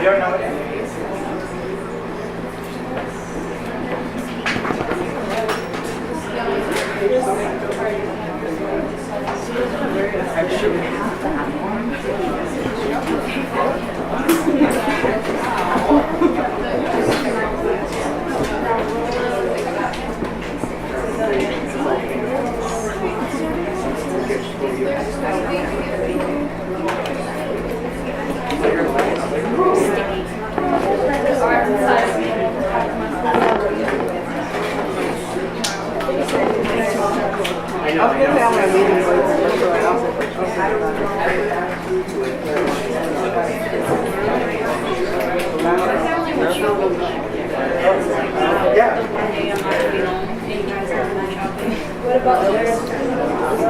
don't know what it is. I'm sure we have to have one. What about others?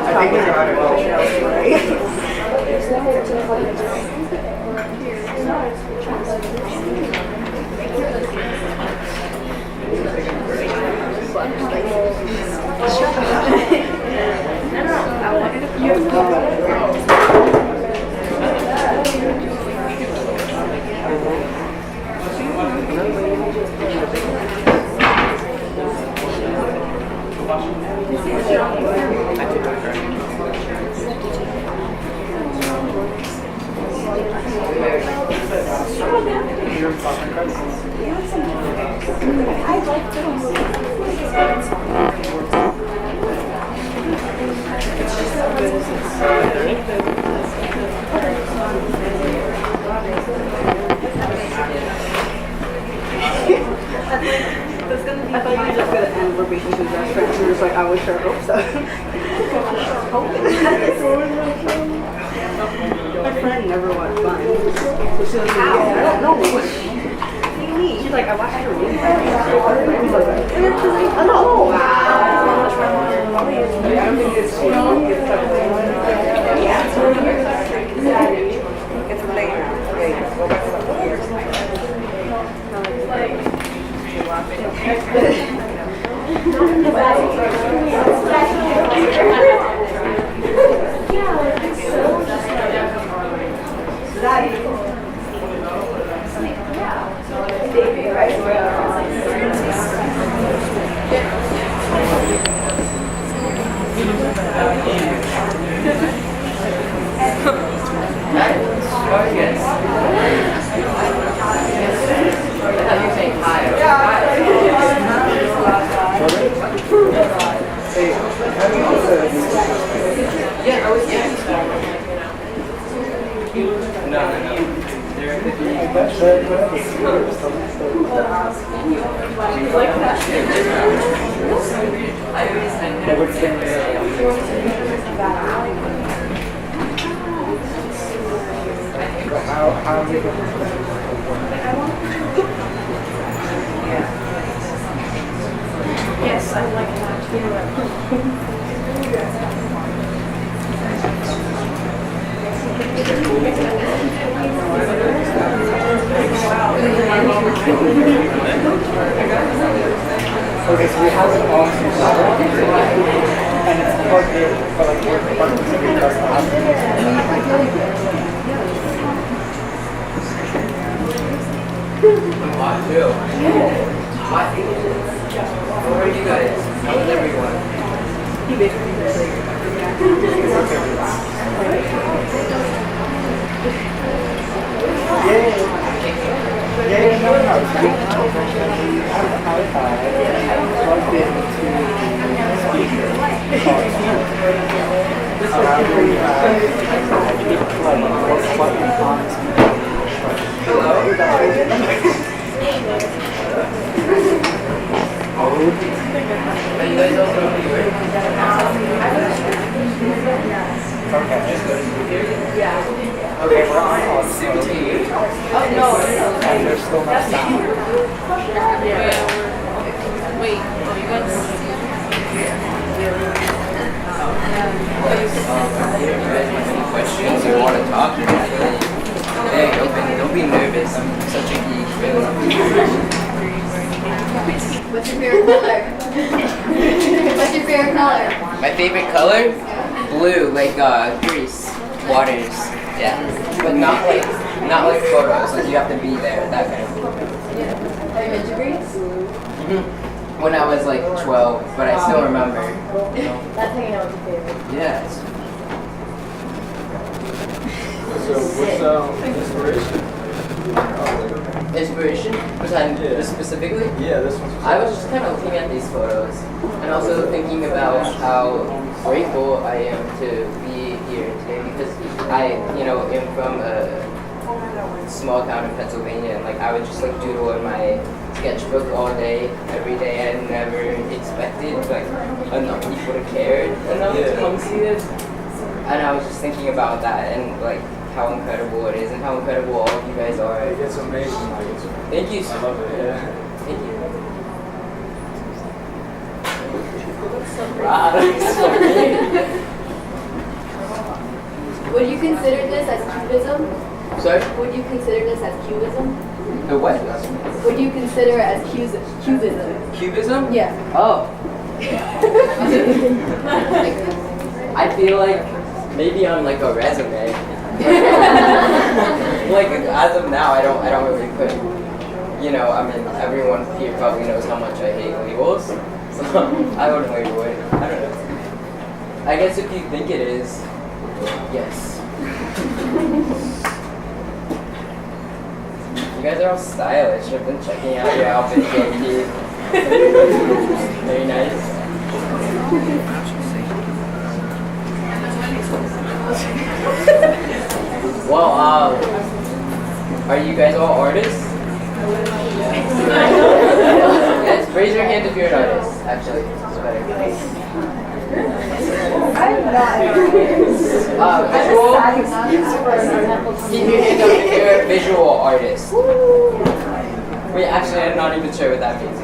I think we're out of I thought you were just going to end we're baking to the restaurant. You were just like, I was sure hope so. My friend never watched mine. So she was like, I don't know. What do you mean? She's like, I watched your movie. I don't know. Wow. I don't think it's it's late now. Okay, go back to the years. Yes, I like that too. Okay, so we have it on and it's plugged in for like work purposes if it doesn't have Hot too. Hot. Where are you guys? How is everyone? Yeah, no. Plugged into speaker. Hello. Are you guys also here? Okay. Okay, we're on also. 17. Oh, no. And there's still no sound. Wait, you guys see it? You guys have any questions or want to talk? Hey, don't be nervous. I'm such a geek. What's your favorite color? What's your favorite color? My favorite color? Blue, like Greece. Waters. Yeah, but not like photos. Like you have to be there. That kind of thing. Have you been to Greece? When I was like 12, but I still remember. That's hanging out with your favorite. Yeah. So what's inspiration? Inspiration? Specifically? Yeah, this one's. I was just kind of looking at these photos and also thinking about how grateful I am to be here today because I, am from a small town in Pennsylvania and like I would just like doodle in my sketchbook all day, every day. I never expected like enough people to care enough to come see this. And I was just thinking about that and like how incredible it is and how incredible all of you guys are. It's amazing. Like, Thank you. I love it. Yeah. Thank you. Would you consider this as cubism? Sorry? Would you consider this as cubism? The what? Would you consider it as cubism? Cubism? Yeah. Oh. I feel like maybe on like a resume. Like as of now, I don't really put. Everyone here probably knows how much I hate labels, so I wouldn't label it. I don't know. I guess if you think it is, yes. You guys are all stylish. I've been checking out your outfits, low-key. Very nice. Well, are you guys all artists? Yes, raise your hand if you're an artist, actually. It's better. I'm not. Visual? Keep your hand up if you're a visual artist. Wait, actually, I'm not even sure what that means.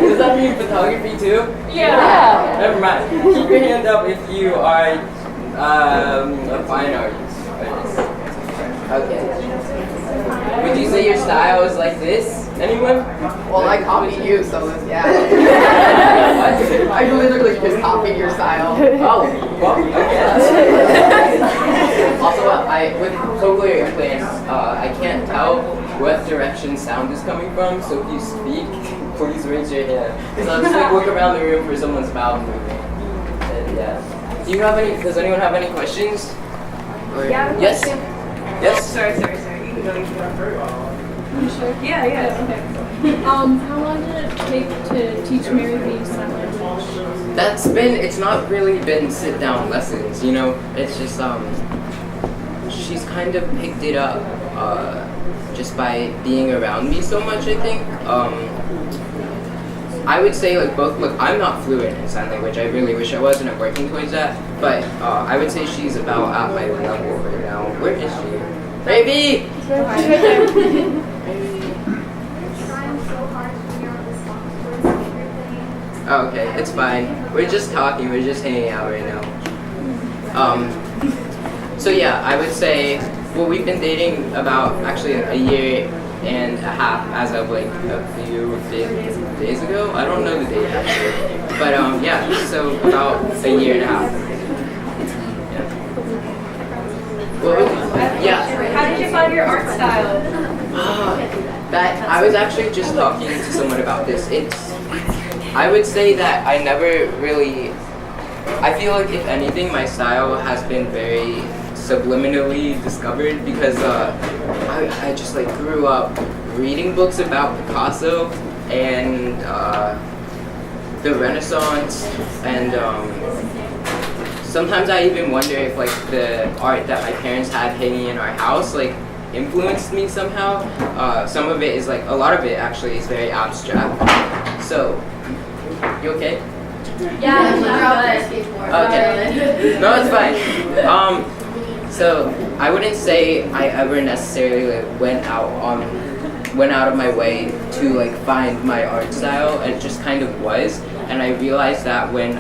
Does that mean photography too? Yeah. Never mind. Keep your hand up if you are a fine artist. Okay. Would you say your style is like this? Anyone? Well, I copied you, so yeah. What? I literally just copied your style. Oh, well, okay. Also, with cochlear implants, I can't tell what direction sound is coming from, so if you speak, please raise your hand. So I'll just like look around the room for someone's mouth moving. And, yeah. Does anyone have any questions? Or, Yeah. Yes? Yes? Sorry. You can go. You sure? Yeah. Okay. How long did it take to teach Mary the sign language? It's not really been sit down lessons, it's just, she's kind of picked it up, just by being around me so much, I think. I would say like both, look, I'm not fluent in sign language, I really wish I was and I'm working towards that, but I would say she's about at my level right now. Where is she? Baby! Oh, okay, it's fine. We're just talking, we're just hanging out right now. So yeah, I would say, well, we've been dating about actually a year and a half as of like a few days ago. I don't know the date actually, but yeah, so about a year and a half. Yeah. Well, yeah. How did you find your art style? That I was actually just talking to someone about this. I would say that I never really. I feel like if anything, my style has been very subliminally discovered because I just like grew up reading books about Picasso and the Renaissance, and sometimes I even wonder if like the art that my parents had hanging in our house like influenced me somehow. Some of it is like, a lot of it actually is very abstract. So, you okay? Yeah, Okay. No, it's fine. So I wouldn't say I ever necessarily like went out of my way to like find my art style. It just kind of was, and I realized that when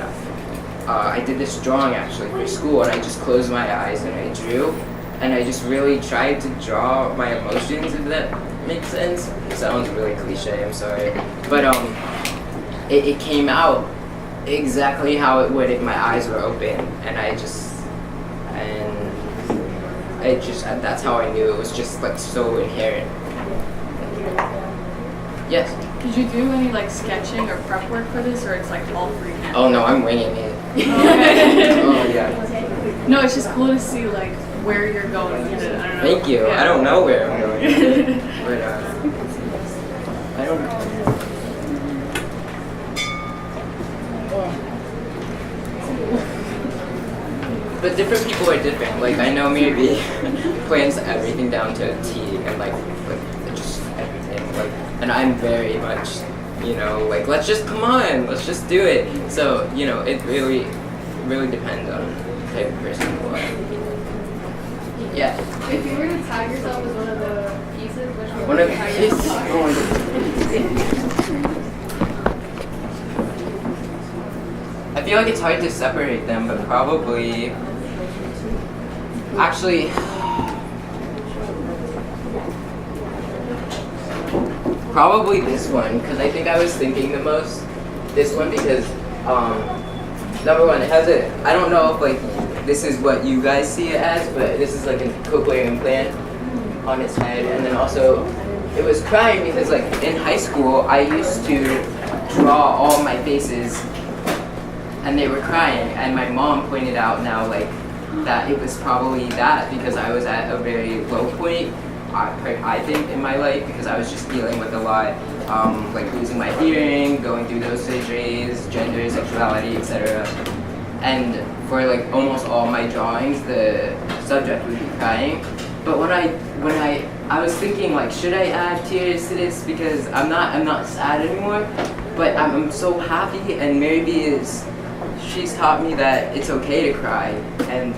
I did this drawing actually for school, and I just closed my eyes and I drew, and I just really tried to draw my emotions, if that makes sense. It sounds really cliche, I'm sorry, but it came out exactly how it would if my eyes were open, and I just it just that's how I knew. It was just like so inherent. Yes. Did you do any like sketching or prep work for this, or it's like all free? Oh no, I'm winging it. Oh yeah. No, it's just cool to see like where you're going with it. I don't know. Thank you. Yeah. I don't know where I'm going, but I don't know. But different people are different. Like I know maybe plans everything down to a T and like just everything. Like, and I'm very much, you know, like let's just come on, let's just do it. So you know, it really depends on the type of person you are. Yeah. If you were to tag yourself as one of the pieces, which one One would of you tag his. yourself Oh my God. I feel like it's hard to separate them, but probably. Actually, probably this one, because I think I was thinking the most. This one because, number one, it has a. I don't know if like this is what you guys see it as, but this is like a cochlear implant on its head, and then also, it was crying because like in high school I used to draw all my faces, and they were crying, and my mom pointed out now like. That it was probably that because I was at a very low point, I think, in my life because I was just dealing with a lot, like losing my hearing, going through those surgeries, gender, sexuality, etc. And for like almost all my drawings, the subject would be crying. But when I was thinking like, should I add tears to this because I'm not sad anymore, but I'm so happy, and Mary B she's taught me that it's okay to cry, and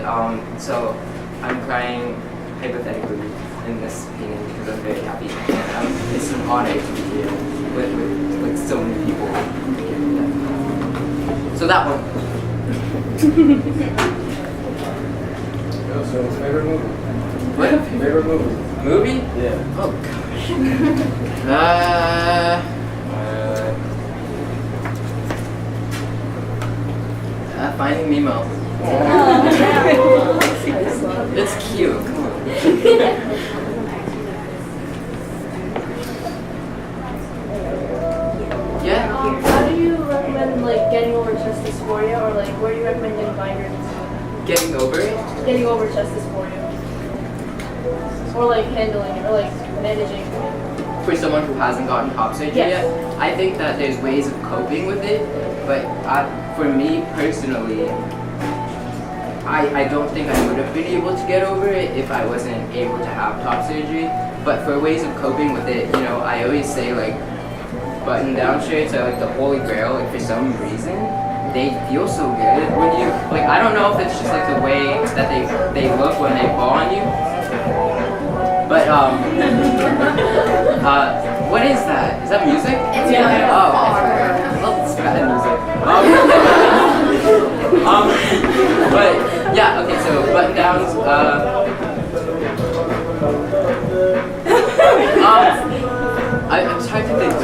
so I'm crying hypothetically in this painting because I'm very happy, and it's an honor to be here with so many people. So that one. So favorite movie? What? Favorite movie? Movie? Yeah. Oh gosh. Finding Nemo. It's cute. Come on. Yeah. How do you recommend like getting over chest dysphoria, or like where do you recommend getting migraines? Getting over it? Getting over chest dysphoria, or like handling it, or like managing it. For someone who hasn't gotten top surgery Yes. yet, I think that there's ways of coping with it, but for me personally, I don't think I would have been able to get over it if I wasn't able to have top surgery. But for ways of coping with it, you know, I always say like button-down shirts are like the holy grail. Like for some reason, they feel so good when you like. I don't know if it's just like the way that they look when they fall on you. But what is that? Is that music? It's It's bad music. But yeah, okay. So button downs. It's hard to think.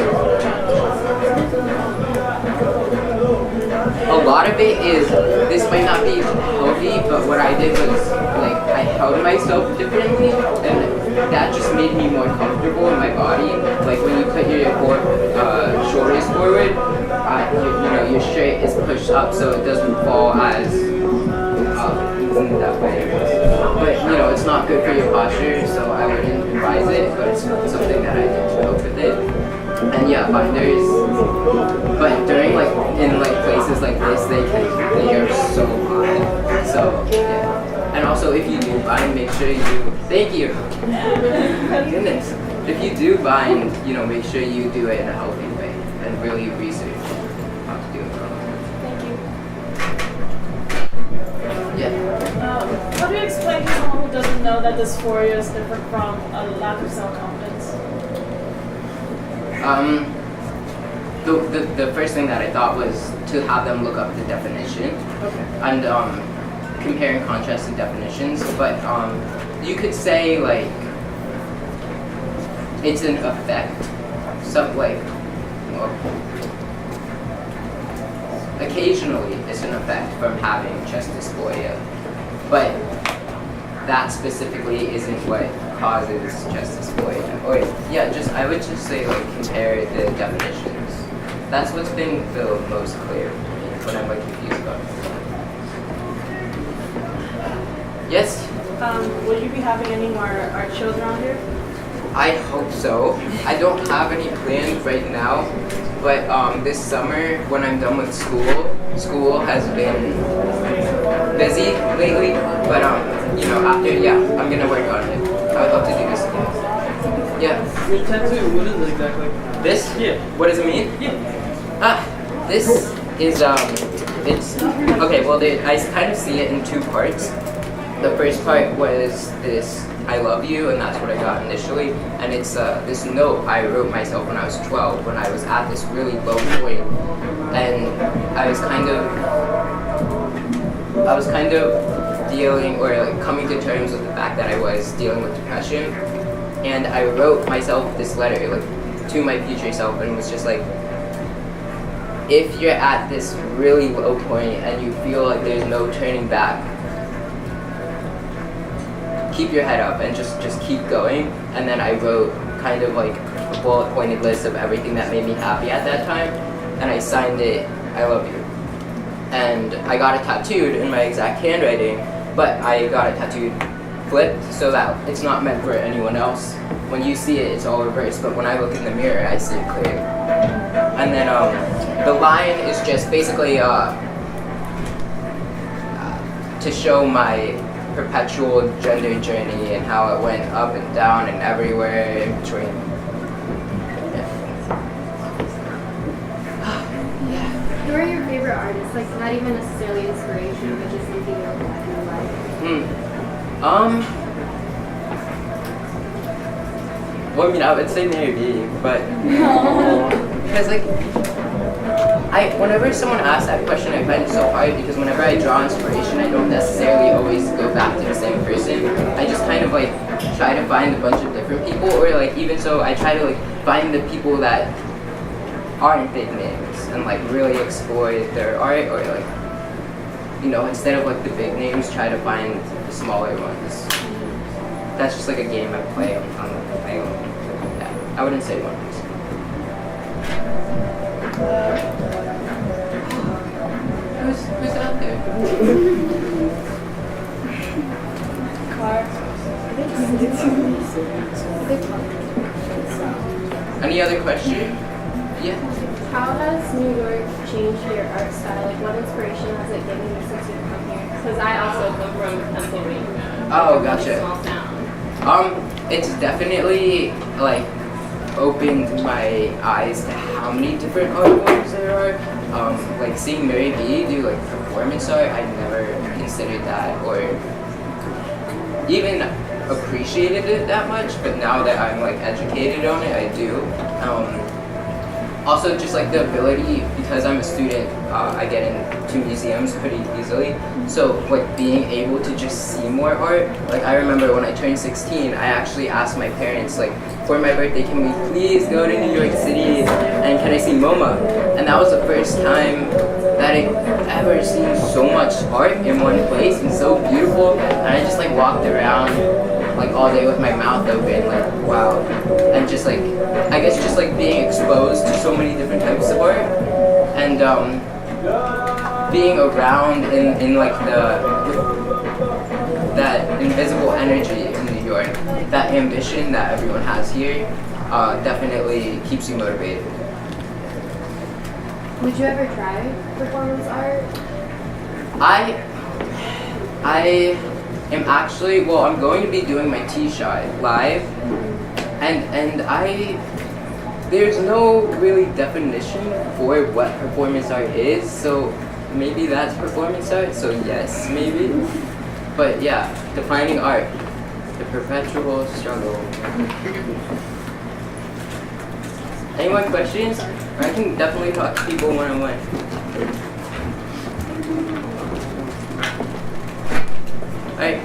A lot of it is, this might not be healthy, but what I did was, like, I held myself differently, and that just made me more comfortable in my body. Like, when you put your shoulders forward, you know, your shirt is pushed up so it doesn't fall as up in that way. But, you know, it's not good for your posture, so I wouldn't advise it, but it's something that I did to cope with it. And yeah, binders, but during like in like places like this, they are so hot. So yeah, and also if you do bind, make sure you. Thank you. Goodness, if you do bind, you know, make sure you do it in a healthy way and really research how to do it. Thank you. Yeah. How do you explain to someone who doesn't know that dysphoria is different from a lack of self-confidence? The first thing that I thought was to have them look up the definition, and compare and contrast the definitions. But you could say like it's an effect, occasionally it's an effect from having chest dysphoria, but that specifically isn't what causes chest dysphoria. Or yeah, just I would just say like compare the definitions. That's what's been the most clear to me when I'm like confused about it. Yes? Will you be having any more art shows around here? I hope so. I don't have any plans right now, but this summer when I'm done with school has been busy lately. But you know, after I'm gonna work on it. I would love to do this again. Yeah. Your tattoo, what is it exactly? This? Yeah. What does it mean? Yeah. This is it's okay. Well, I kind of see it in two parts. The first part was this "I love you," and that's what I got initially. And it's this note I wrote myself when I was 12, when I was at this really low point, and I was kind of dealing or like coming to terms with the fact that I was dealing with depression. And I wrote myself this letter like to my future self, and was just like, if you're at this really low point and you feel like there's no turning back, keep your head up and just keep going. And then I wrote kind of like a bullet pointed list of everything that made me happy at that time, and I signed it, "I love you." And I got it tattooed in my exact handwriting, but I got it tattooed flipped so that it's not meant for anyone else. When you see it, it's all reversed, but when I look in the mirror, I see it clear. And then the line is just basically to show my perpetual gender journey and how it went up and down and everywhere in between. Who are your favorite artists? Like, not even necessarily inspiration, but just something you look at in your life. Well, I mean, I would say Mary B, but because like whenever someone asks that question, I find it so hard because whenever I draw inspiration, I don't necessarily always go back to the same person. I just kind of like try to find a bunch of different people, or like even so, I try to like find the people that aren't big names and like really explore their art, or like, you know, instead of like the big names, try to find the smaller ones. That's just like a game I play on my own. Yeah, I wouldn't say one person. Who's out there? Any other question? Yeah. How has New York changed your art style? Like, what inspiration has it given you since you've come here? Because I also come from Pennsylvania. Oh, It's a gotcha. small town. It's definitely like opened my eyes to how many different art forms there are. Like seeing Mary B do like performance art, I never considered that or even appreciated it that much. But now that I'm like educated on it, I do. Also, just like the ability, because I'm a student, I get into museums pretty easily. So like being able to just see more art. Like I remember when I turned 16, I actually asked my parents, like, for my birthday, can we please go to New York City and can I see MoMA? And that was the first time that I ever seen so much art in one place and so beautiful. And I just like walked around like all day with my mouth open, like wow. And just like, I guess just like being exposed to so many different types of art, and being around in like that invisible energy in New York, that ambition that everyone has here, definitely keeps you motivated. Would you ever try performance art? I am actually, well, I'm going to be doing my T-shot live, and there's no really definition for what performance art is, so maybe that's performance art, so yes, maybe. But yeah, defining art, the perpetual struggle. Any more questions? I can definitely talk to people one-on-one. Alright.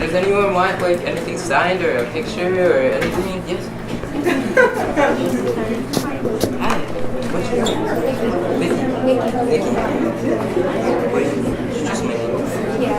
Does anyone want like anything signed or a picture or anything? Yes? Hi. What's your name? Nikki. Nikki? Wait, it's just Nikki. Yeah.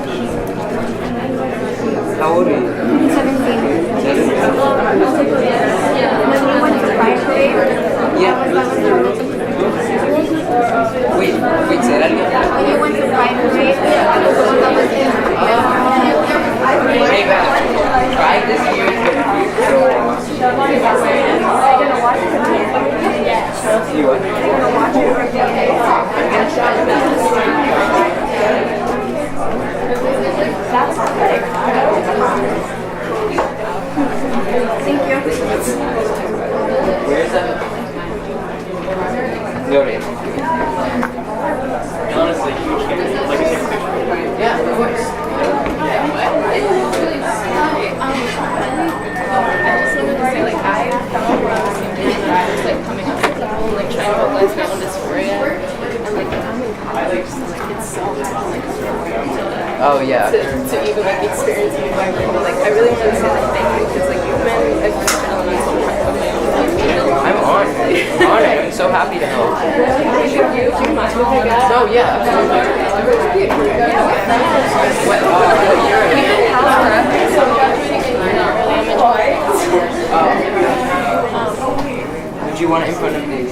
Oh yeah. to even like experience the environment. But like I really want to say like thank you because like you've been a huge element of my life. I'm honored. I'm so happy to help. Do you mind if I got? Oh yeah, absolutely. What year? We've been pals forever, so graduating in year not really Would you want it in front of these?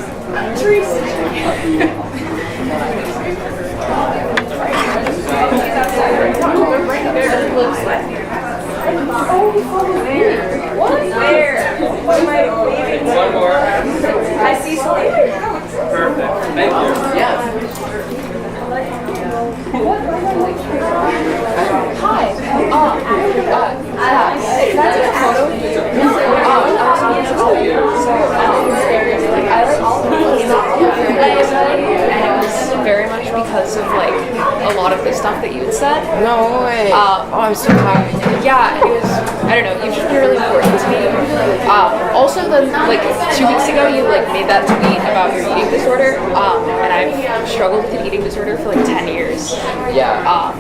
One more. I see something. Perfect. Thank you. Yeah. Hi. That's a photo. I like all of and it was very much because of like a lot of the stuff that you had said. No way. Oh, I'm so happy. Yeah, it was, I don't know, you've just been really important to me. Also, then, like, 2 weeks ago, you, like, made that tweet about your eating disorder, and I've struggled with an eating disorder for, like, 10 years. Yeah.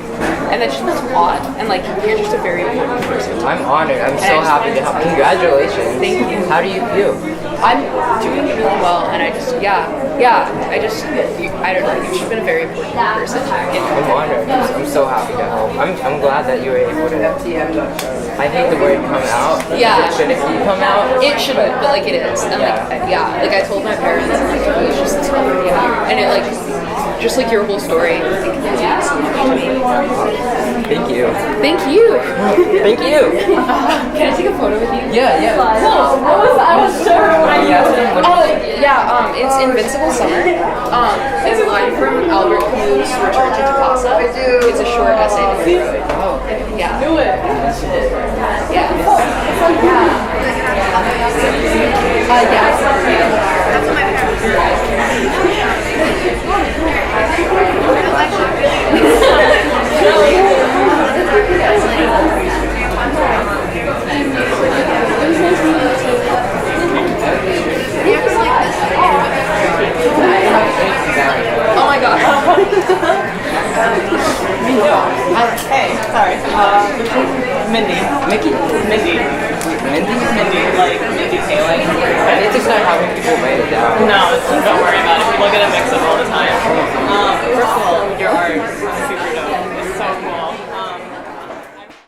And that just means a lot, and, like, you're just a very important person. I'm honored. I'm so happy to help. Congratulations. Thank you. How do you feel? I'm doing really well, and I just, I don't know, you've just been a very important person. I'm honored. I'm so happy to help. I'm glad that you were able to. I hate the word come out. Yeah. Shouldn't it come out? It shouldn't, but like it is. And like I told my parents, and like it was just, and it like, just like your whole story, like, means so much to me. Thank you. Thank you. Thank you. Can I take a photo with you? Yeah. I was so Oh, yeah, it's Invincible Summer. It's a line from Albert Camus' Return to Casa. It's a short essay that he wrote. Oh, Yeah. Do it. Yeah. Oh my gosh. Hey, sorry. Mindy. Mickey. Mindy. Mindy. Like Mindy Kaling. And it's just not how many people write it down. No, don't worry about it. People get it mixed up all the time. First of all, your art